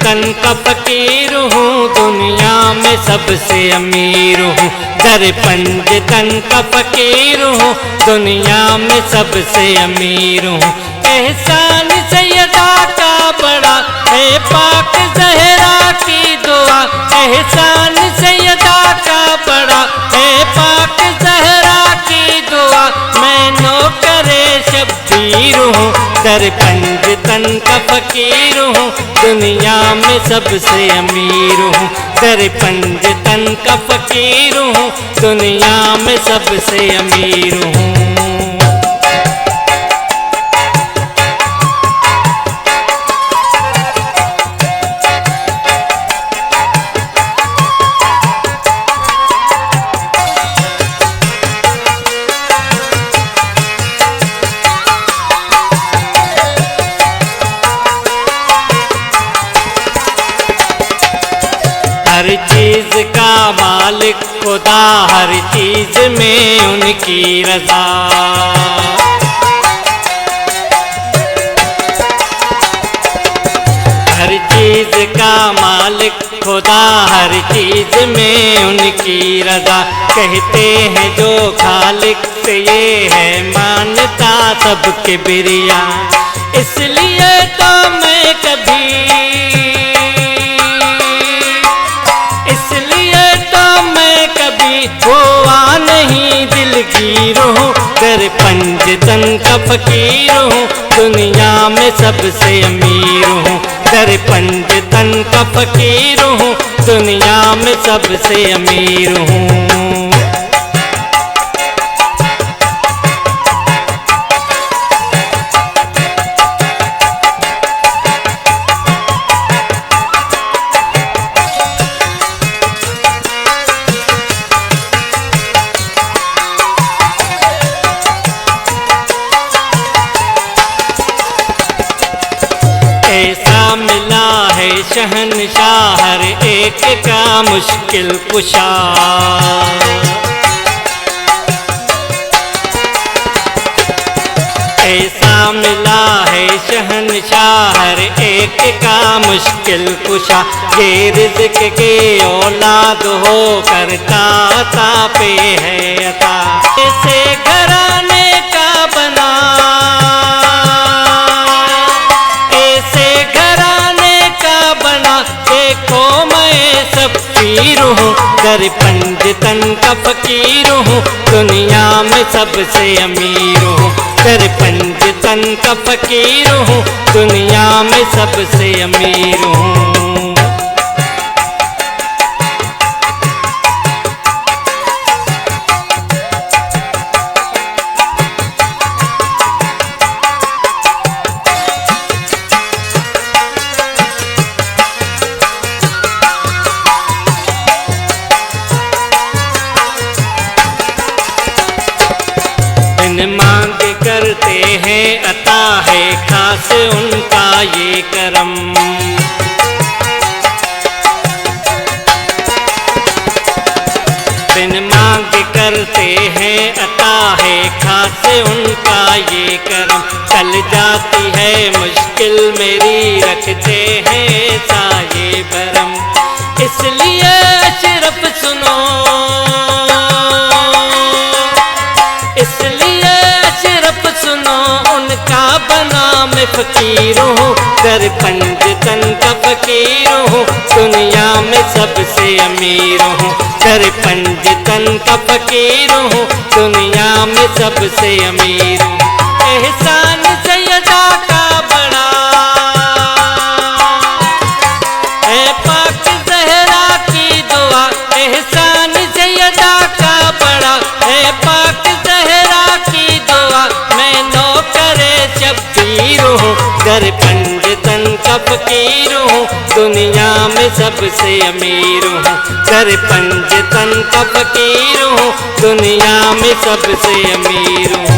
तन का फकीर हूँ, दुनिया में सबसे अमीर हूँ। दर पंज तन का फकीर हूँ, दुनिया में सबसे अमीर हूँ। एहसान सैयदा का बड़ा है पाक ज़हरा की दुआ, एहसान सैयदा का बड़ा है पाक ज़हरा की दुआ। मैं नौकरे शब्बीर हूँ, दर पंज तन का फकीर हूँ, दुनिया में सबसे अमीर हूँ। दर पंज तन का फकीर हूँ, दुनिया में सबसे अमीर हूँ। हर चीज का मालिक खुदा, हर चीज में उनकी रजा। हर चीज का मालिक खुदा, हर चीज में उनकी रजा। कहते हैं जो खालिक से ये है मानता सबके बिरिया, इसलिए तो मैं कभी हुआ नहीं दिलगीर हूँ। दर पंज तन का फकीर हूँ, दुनिया में सबसे अमीर हूँ। दर पंज तन का फकीर हूँ, दुनिया में सबसे अमीर हूँ। ऐसा मिला है शहंशाह हर एक का मुश्किल कुशा। ऐसा मिला है शहंशाह हर एक का मुश्किल कुशा। ये रिज़्क़ के औलाद हो करता अता पे है अता। ऐसे घराने का बना, देखो मैं शब्बीर हूँ। दर पंज तन का फकीर हूँ, दुनिया में सबसे अमीर हूँ। दर पंज तन का फकीर हूँ, दुनिया में सबसे अमीर हूँ। मांग करते हैं अता है खास उनका ये करम। बिन मांग करते हैं अता है खास उनका ये करम। चल जाती है मुश्किल मेरी रखते हैं साये भरम। इसलिए अशरफ सुनो, इसलिए अशरफ सुनो, उनका बना मैं फकीर हूँ। दर पंज तन का फकीर हूँ, दुनिया में सबसे अमीर हूँ। दर पंज तन का फकीर हूँ, दुनिया में सबसे अमीर हूँ। एहसान सैयदा का बड़ा है पाक ज़हरा की दुआ। एहसान सैयदा का बड़ा है पाक ज़हरा की दुआ। मैं नौकरे शब्बीर हूँ, दर पंज तन का फकीर हूँ, दुनिया में सबसे अमीर हूँ। दर पंज तन का फकीर हूँ, दुनिया में सबसे अमीर हूँ।